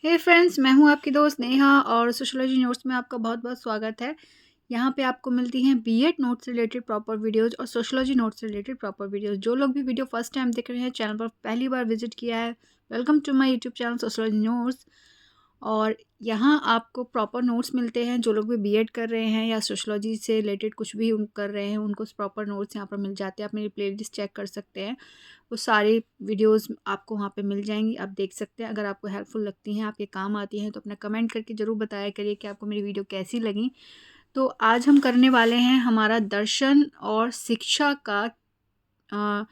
हे friends, मैं हूं आपकी दोस्त नेहा और सोशियोलॉजी नोट्स में आपका बहुत बहुत स्वागत है। यहाँ पे आपको मिलती हैं बीएड नोट्स से रिलेटेड प्रॉपर वीडियोस और सोशियोलॉजी नोट्स से रिलेटेड प्रॉपर वीडियोस। जो लोग भी वीडियो फर्स्ट टाइम देख रहे हैं, चैनल पर पहली बार विजिट किया है, welcome to my YouTube channel sociology notes. और यहाँ आपको प्रॉपर नोट्स मिलते हैं। जो लोग भी बीएड कर रहे हैं या सोशियोलॉजी से रिलेटेड कुछ भी कर रहे हैं, उनको प्रॉपर नोट्स यहाँ पर मिल जाते हैं। आप मेरी प्लेलिस्ट चेक कर सकते हैं, वो सारी वीडियोस आपको वहाँ पे मिल जाएंगी, आप देख सकते हैं। अगर आपको हेल्पफुल लगती हैं, आपके काम आती हैं, तो अपना कमेंट करके ज़रूर बताया करिए कि आपको मेरी वीडियो कैसी लगी। तो आज हम करने वाले हैं हमारा दर्शन और शिक्षा का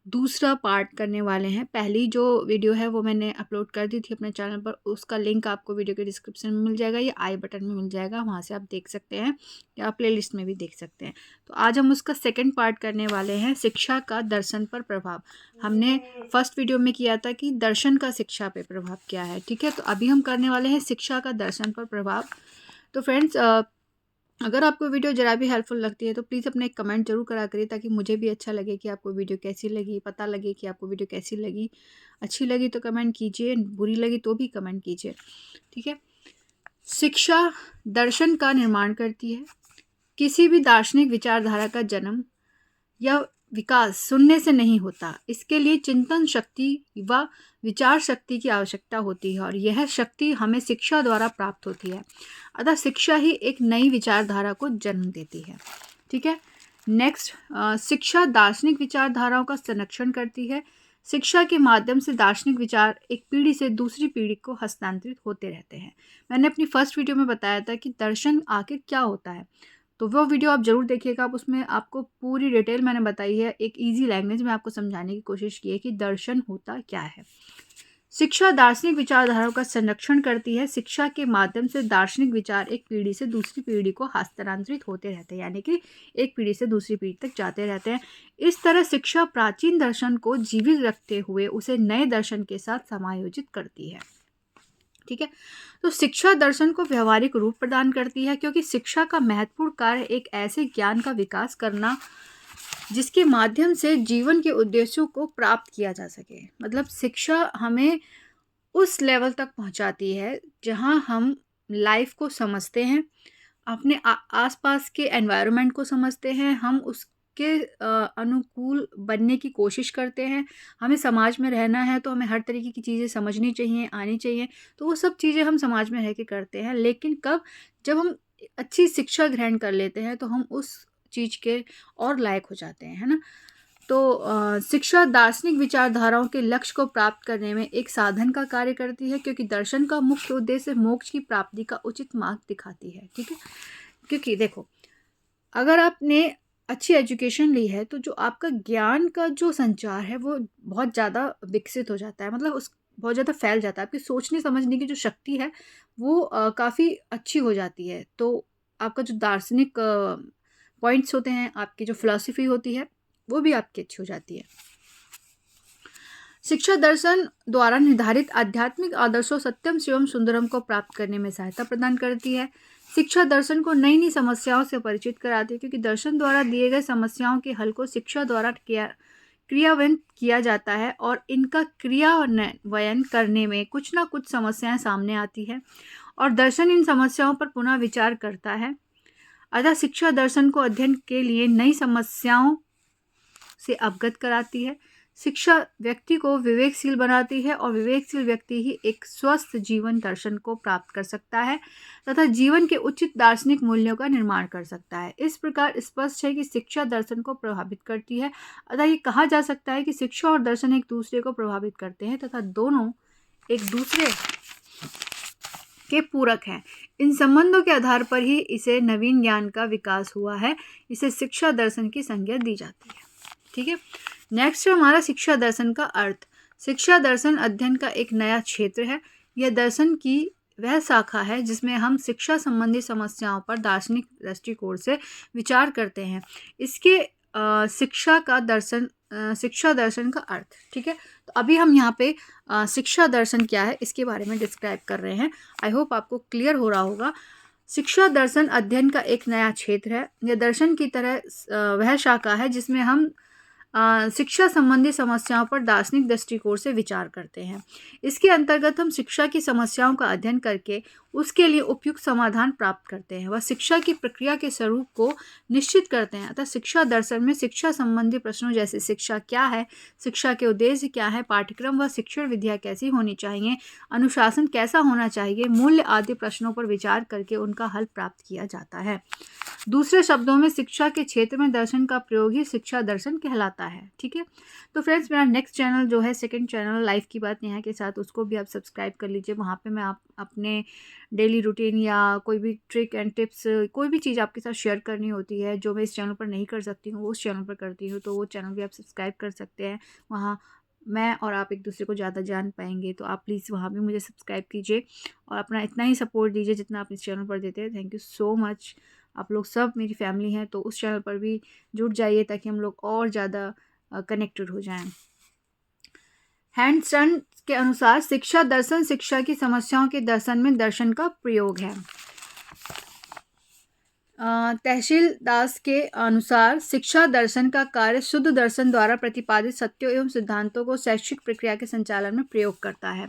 दूसरा पार्ट करने वाले हैं। पहली जो वीडियो है वो मैंने अपलोड कर दी थी अपने चैनल पर, उसका लिंक आपको वीडियो के डिस्क्रिप्शन में मिल जाएगा या आई बटन में मिल जाएगा, वहाँ से आप देख सकते हैं या प्लेलिस्ट में भी देख सकते हैं। तो आज हम उसका सेकंड पार्ट करने वाले हैं, शिक्षा का दर्शन पर प्रभाव। हमने फर्स्ट वीडियो में किया था कि दर्शन का शिक्षा पे प्रभाव क्या है, ठीक है। तो अभी हम करने वाले हैं शिक्षा का दर्शन पर प्रभाव। तो फ्रेंड्स, अगर आपको वीडियो ज़रा भी हेल्पफुल लगती है तो प्लीज़ अपने एक कमेंट ज़रूर करा करिए, ताकि मुझे भी अच्छा लगे कि आपको वीडियो कैसी लगी, पता लगे कि आपको वीडियो कैसी लगी। अच्छी लगी तो कमेंट कीजिए, बुरी लगी तो भी कमेंट कीजिए, ठीक है। शिक्षा दर्शन का निर्माण करती है। किसी भी दार्शनिक विचारधारा का जन्म या विकास सुनने से नहीं होता। इसके लिए चिंतन शक्ति व विचार शक्ति की आवश्यकता होती है, और यह शक्ति हमें शिक्षा द्वारा प्राप्त होती है। अतः शिक्षा ही एक नई विचारधारा को जन्म देती है, ठीक है। नेक्स्ट, शिक्षा दार्शनिक विचारधाराओं का संरक्षण करती है। शिक्षा के माध्यम से दार्शनिक विचार एक पीढ़ी से दूसरी पीढ़ी को हस्तांतरित होते रहते हैं। मैंने अपनी फर्स्ट वीडियो में बताया था कि दर्शन आखिर क्या होता है, तो वो वीडियो आप ज़रूर देखिएगा। आप उसमें आपको पूरी डिटेल मैंने बताई है, एक इजी लैंग्वेज में आपको समझाने की कोशिश की है कि दर्शन होता क्या है। शिक्षा दार्शनिक विचारधाराओं का संरक्षण करती है। शिक्षा के माध्यम से दार्शनिक विचार एक पीढ़ी से दूसरी पीढ़ी को हस्तांतरित होते रहते हैं, यानी कि एक पीढ़ी से दूसरी पीढ़ी तक जाते रहते हैं। इस तरह शिक्षा प्राचीन दर्शन को जीवित रखते हुए उसे नए दर्शन के साथ समायोजित करती है, ठीक है। तो शिक्षा दर्शन को व्यवहारिक रूप प्रदान करती है, क्योंकि शिक्षा का महत्वपूर्ण कार्य एक ऐसे ज्ञान का विकास करना जिसके माध्यम से जीवन के उद्देश्यों को प्राप्त किया जा सके। मतलब शिक्षा हमें उस लेवल तक पहुंचाती है जहां हम लाइफ को समझते हैं, अपने आसपास के एनवायरनमेंट को समझते हैं, हम उसके अनुकूल बनने की कोशिश करते हैं। हमें समाज में रहना है तो हमें हर तरीके की चीज़ें समझनी चाहिए, आनी चाहिए। तो वो सब चीज़ें हम समाज में रह के करते हैं, लेकिन कब, जब हम अच्छी शिक्षा ग्रहण कर लेते हैं तो हम उस चीज़ के और लायक हो जाते हैं, है ना। तो शिक्षा दार्शनिक विचारधाराओं के लक्ष्य को प्राप्त करने में एक साधन का कार्य करती है, क्योंकि दर्शन का मुख्य उद्देश्य मोक्ष की प्राप्ति का उचित मार्ग दिखाती है, ठीक है। क्योंकि देखो, अगर आपने अच्छी एजुकेशन ली है तो जो आपका ज्ञान का जो संचार है वो बहुत ज़्यादा विकसित हो जाता है, मतलब उस बहुत ज़्यादा फैल जाता है। आपकी सोचने समझने की जो शक्ति है वो काफ़ी अच्छी हो जाती है। तो आपका जो दार्शनिक पॉइंट्स होते हैं, आपकी जो फिलॉसफी होती है, वो भी आपकी अच्छी हो जाती है। शिक्षा दर्शन द्वारा निर्धारित आध्यात्मिक आदर्शों सत्यम शिवम सुंदरम को प्राप्त करने में सहायता प्रदान करती है। शिक्षा दर्शन को नई नई समस्याओं से परिचित कराती है, क्योंकि दर्शन द्वारा दिए गए समस्याओं के हल को शिक्षा द्वारा क्रियान्वित किया जाता है, और इनका क्रियान्वयन करने में कुछ ना कुछ समस्याएं सामने आती है, और दर्शन इन समस्याओं पर पुनः विचार करता है। अतः शिक्षा दर्शन को अध्ययन के लिए नई समस्याओं से अवगत कराती है। शिक्षा व्यक्ति को विवेकशील बनाती है, और विवेकशील व्यक्ति ही एक स्वस्थ जीवन दर्शन को प्राप्त कर सकता है तथा जीवन के उचित दार्शनिक मूल्यों का निर्माण कर सकता है। इस प्रकार स्पष्ट है कि शिक्षा दर्शन को प्रभावित करती है। अतः ये कहा जा सकता है कि शिक्षा और दर्शन एक दूसरे को प्रभावित करते हैं तथा दोनों एक दूसरे के पूरक हैं। इन संबंधों के आधार पर ही इसे नवीन ज्ञान का विकास हुआ है। इसे शिक्षा दर्शन की संज्ञा दी जाती है, ठीक है। नेक्स्ट है हमारा शिक्षा दर्शन का अर्थ। शिक्षा दर्शन अध्ययन का एक नया क्षेत्र है। यह दर्शन की वह शाखा है जिसमें हम शिक्षा संबंधी समस्याओं पर दार्शनिक दृष्टिकोण से विचार करते हैं। इसके शिक्षा दर्शन का अर्थ, ठीक है। तो अभी हम यहाँ पे शिक्षा दर्शन क्या है इसके बारे में डिस्क्राइब कर रहे हैं। आई होप आपको क्लियर हो रहा होगा। शिक्षा दर्शन अध्ययन का एक नया क्षेत्र है। यह दर्शन की तरह वह शाखा है जिसमें हम शिक्षा संबंधी समस्याओं पर दार्शनिक दृष्टिकोण से विचार करते हैं। इसके अंतर्गत हम शिक्षा की समस्याओं का अध्ययन करके उसके लिए उपयुक्त समाधान प्राप्त करते हैं। वह शिक्षा की प्रक्रिया के स्वरूप को निश्चित करते हैं। अतः शिक्षा दर्शन में शिक्षा संबंधी प्रश्नों जैसे शिक्षा क्या है, शिक्षा के उद्देश्य क्या है, पाठ्यक्रम व शिक्षण विधियाँ कैसी होनी चाहिए, अनुशासन कैसा होना चाहिए, मूल्य आदि प्रश्नों पर विचार करके उनका हल प्राप्त किया जाता है। दूसरे शब्दों में शिक्षा के क्षेत्र में दर्शन का प्रयोग ही शिक्षा दर्शन कहलाता है। ठीक है, तो फ्रेंड्स मेरा नेक्स्ट चैनल जो है, सेकंड चैनल लाइफ की बात नेहा के साथ, उसको भी आप सब्सक्राइब कर लीजिए। वहाँ पे मैं आप अपने डेली रूटीन या कोई भी ट्रिक एंड टिप्स, कोई भी चीज़ आपके साथ शेयर करनी होती है जो मैं इस चैनल पर नहीं कर सकती हूँ, वो उस चैनल पर करती हूँ, तो वो चैनल भी आप सब्सक्राइब कर सकते हैं। वहाँ मैं और आप एक दूसरे को ज़्यादा जान पाएंगे, तो आप प्लीज़ वहाँ भी मुझे सब्सक्राइब कीजिए और अपना इतना ही सपोर्ट दीजिए जितना आप इस चैनल पर देते हैं। Thank you so much. आप लोग सब मेरी फैमिली हैं, तो उस चैनल पर भी जुड़ जाइए ताकि हम लोग और ज़्यादा कनेक्टेड हो जाएं। हैंडसन के अनुसार शिक्षा दर्शन शिक्षा की समस्याओं के दर्शन में दर्शन का प्रयोग है। तहसील दास के अनुसार शिक्षा दर्शन का कार्य शुद्ध दर्शन द्वारा प्रतिपादित सत्यों एवं सिद्धांतों को शैक्षिक प्रक्रिया के संचालन में प्रयोग करता है।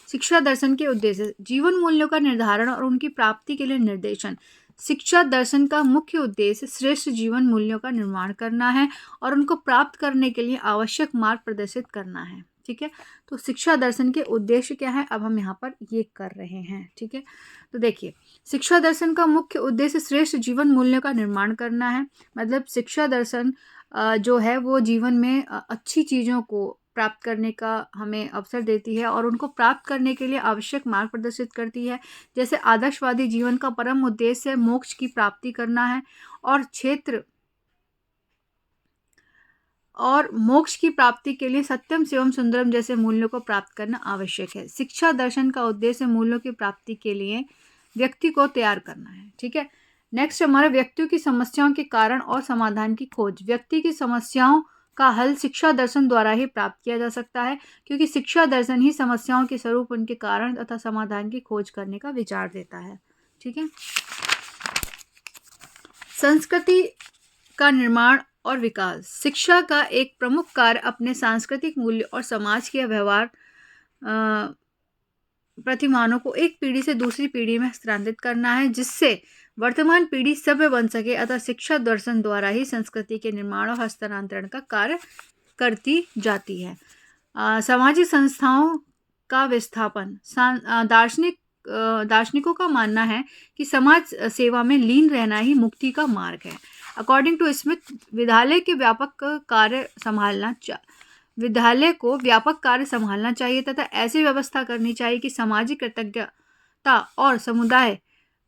शिक्षा दर्शन के उद्देश्य: जीवन मूल्यों का निर्धारण और उनकी प्राप्ति के लिए निर्देशन। शिक्षा दर्शन का मुख्य उद्देश्य श्रेष्ठ जीवन मूल्यों का निर्माण करना है और उनको प्राप्त करने के लिए आवश्यक मार्ग प्रदर्शित करना है। ठीक है, तो शिक्षा दर्शन के उद्देश्य क्या है, अब हम यहाँ पर ये कर रहे हैं। ठीक है, तो देखिए, शिक्षा दर्शन का मुख्य उद्देश्य श्रेष्ठ जीवन मूल्यों का निर्माण करना है। मतलब शिक्षा दर्शन जो है वो जीवन में अच्छी चीज़ों को प्राप्त करने का हमें अवसर देती है और उनको प्राप्त करने के लिए आवश्यक मार्ग प्रदर्शित करती है। जैसे आदर्शवादी जीवन का परम उद्देश्य मोक्ष की प्राप्ति करना है और मोक्ष की प्राप्ति के लिए सत्यम शिवम सुंदरम जैसे मूल्यों को प्राप्त करना आवश्यक है। शिक्षा दर्शन का उद्देश्य मूल्यों की प्राप्ति के लिए व्यक्ति को तैयार करना है। ठीक है, नेक्स्ट हमारा व्यक्तियों की समस्याओं के कारण और समाधान की खोज। व्यक्ति की समस्याओं का हल शिक्षा दर्शन द्वारा ही प्राप्त किया जा सकता है, क्योंकि शिक्षा दर्शन ही समस्याओं के स्वरूप, उनके कारण तथा समाधान की खोज करने का विचार देता है। ठीक है, संस्कृति का निर्माण और विकास। शिक्षा का एक प्रमुख कार्य अपने सांस्कृतिक मूल्य और समाज के व्यवहार प्रतिमानों को एक पीढ़ी से दूसरी पीढ़ी में हस्तांतरित करना है, जिससे वर्तमान पीढ़ी सभ्य बन सके। अतः शिक्षा दर्शन द्वारा ही संस्कृति के निर्माण और हस्तांतरण का कार्य करती जाती है। सामाजिक संस्थाओं का विस्थापन। दार्शनिकों का मानना है कि समाज सेवा में लीन रहना ही मुक्ति का मार्ग है। अकॉर्डिंग टू स्मिथ, विद्यालय को व्यापक कार्य संभालना चाहिए तथा ऐसी व्यवस्था करनी चाहिए कि सामाजिक कृतज्ञता और समुदाय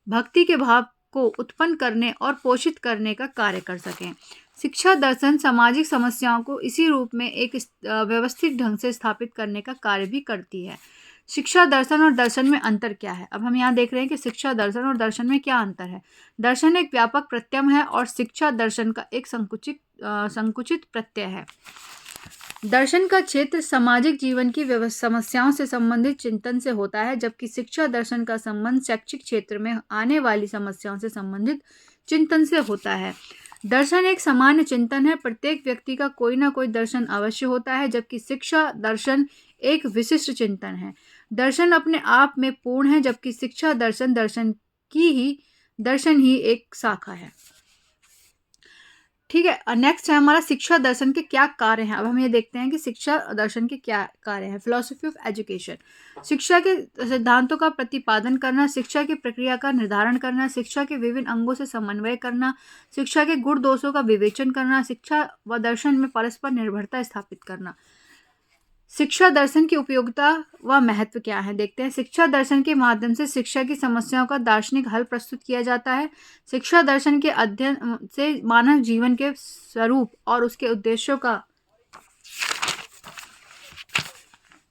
भक्ति के भाव को उत्पन्न करने और पोषित करने का कार्य कर सकें। शिक्षा दर्शन सामाजिक समस्याओं को इसी रूप में एक व्यवस्थित ढंग से स्थापित करने का कार्य भी करती है। शिक्षा दर्शन और दर्शन में अंतर क्या है? अब हम यहाँ देख रहे हैं कि शिक्षा दर्शन और दर्शन में क्या अंतर है। दर्शन एक व्यापक प्रत्यय है और शिक्षा दर्शन का एक संकुचित प्रत्यय है। दर्शन का क्षेत्र सामाजिक जीवन की समस्याओं से संबंधित चिंतन से होता है, जबकि शिक्षा दर्शन का संबंध शैक्षिक क्षेत्र में आने वाली समस्याओं से संबंधित चिंतन से होता है। दर्शन एक सामान्य चिंतन है, प्रत्येक व्यक्ति का कोई ना कोई दर्शन अवश्य होता है, जबकि शिक्षा दर्शन एक विशिष्ट चिंतन है। दर्शन अपने आप में पूर्ण है, जबकि शिक्षा दर्शन ही एक शाखा है। ठीक है, नेक्स्ट है हमारा शिक्षा दर्शन के क्या कार्य हैं। अब हम ये देखते हैं कि शिक्षा दर्शन के क्या कार्य हैं। फिलॉसफी ऑफ एजुकेशन, शिक्षा के सिद्धांतों का प्रतिपादन करना, शिक्षा की प्रक्रिया का निर्धारण करना, शिक्षा के विभिन्न अंगों से समन्वय करना, शिक्षा के गुण दोषों का विवेचन करना, शिक्षा व दर्शन में परस्पर निर्भरता स्थापित करना। शिक्षा दर्शन की उपयोगिता व महत्व क्या है, देखते हैं। शिक्षा दर्शन के माध्यम से शिक्षा की समस्याओं का दार्शनिक हल प्रस्तुत किया जाता है। शिक्षा दर्शन के अध्ययन से मानव जीवन के स्वरूप और उसके उद्देश्यों का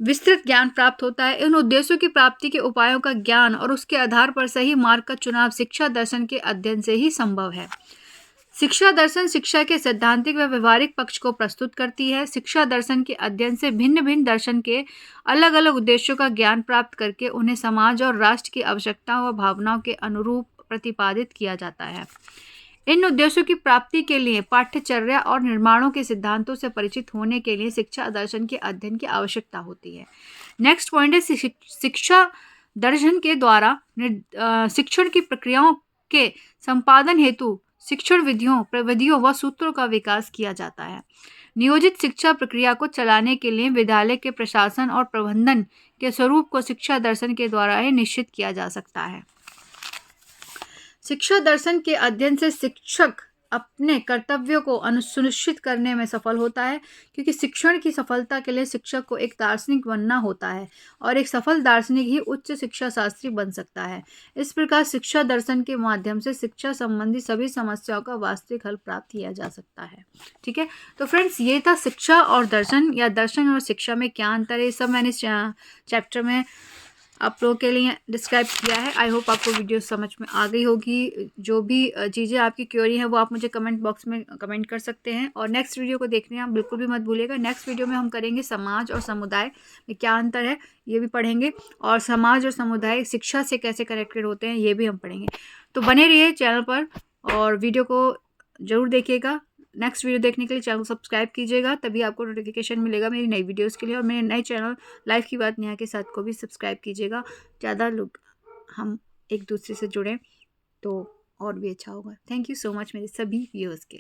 विस्तृत ज्ञान प्राप्त होता है। इन उद्देश्यों की प्राप्ति के उपायों का ज्ञान और उसके आधार पर सही मार्ग का चुनाव शिक्षा दर्शन के अध्ययन से ही संभव है। शिक्षा दर्शन शिक्षा के सैद्धांतिक व व्यवहारिक पक्ष को प्रस्तुत करती है। शिक्षा दर्शन के अध्ययन से भिन्न भिन्न दर्शन के अलग अलग उद्देश्यों का ज्ञान प्राप्त करके उन्हें समाज और राष्ट्र की आवश्यकताओं व भावनाओं के अनुरूप प्रतिपादित किया जाता है। इन उद्देश्यों की प्राप्ति के लिए पाठ्यचर्या और निर्माणों के सिद्धांतों से परिचित होने के लिए शिक्षा दर्शन के अध्ययन की आवश्यकता होती है। नेक्स्ट पॉइंट है शिक्षा दर्शन के द्वारा शिक्षण की प्रक्रियाओं के संपादन हेतु शिक्षण विधियों, प्रविधियों व सूत्रों का विकास किया जाता है। नियोजित शिक्षा प्रक्रिया को चलाने के लिए विद्यालय के प्रशासन और प्रबंधन के स्वरूप को शिक्षा दर्शन के द्वारा ही निश्चित किया जा सकता है। शिक्षा दर्शन के अध्ययन से शिक्षक अपने कर्तव्यों को सुनिश्चित करने में सफल होता है, क्योंकि शिक्षण की सफलता के लिए शिक्षक को एक दार्शनिक बनना होता है और एक सफल दार्शनिक ही उच्च शिक्षा शास्त्री बन सकता है। इस प्रकार शिक्षा दर्शन के माध्यम से शिक्षा संबंधी सभी समस्याओं का वास्तविक हल प्राप्त किया जा सकता है। ठीक है, तो फ्रेंड्स ये था शिक्षा और दर्शन, या दर्शन और शिक्षा में क्या अंतर है, सब मैंने चैप्टर में आप लोगों के लिए डिस्क्राइब किया है। आई होप आपको वीडियो समझ में आ गई होगी। जो भी चीज़ें आपकी क्वेरी हैं वो आप मुझे कमेंट बॉक्स में कमेंट कर सकते हैं, और नेक्स्ट वीडियो को देखने आप बिल्कुल भी मत भूलिएगा। नेक्स्ट वीडियो में हम करेंगे समाज और समुदाय में क्या अंतर है, ये भी पढ़ेंगे, और समाज और समुदाय शिक्षा से कैसे कनेक्टेड होते हैं ये भी हम पढ़ेंगे। तो बने रहिए चैनल पर और वीडियो को ज़रूर देखिएगा। नेक्स्ट वीडियो देखने के लिए चैनल को सब्सक्राइब कीजिएगा, तभी आपको नोटिफिकेशन मिलेगा मेरी नई वीडियोस के लिए। और मेरे नए चैनल लाइफ की बात नेहा के साथ को भी सब्सक्राइब कीजिएगा, ज़्यादा लोग हम एक दूसरे से जुड़ें तो और भी अच्छा होगा। थैंक यू सो मच मेरे सभी व्यूअर्स के।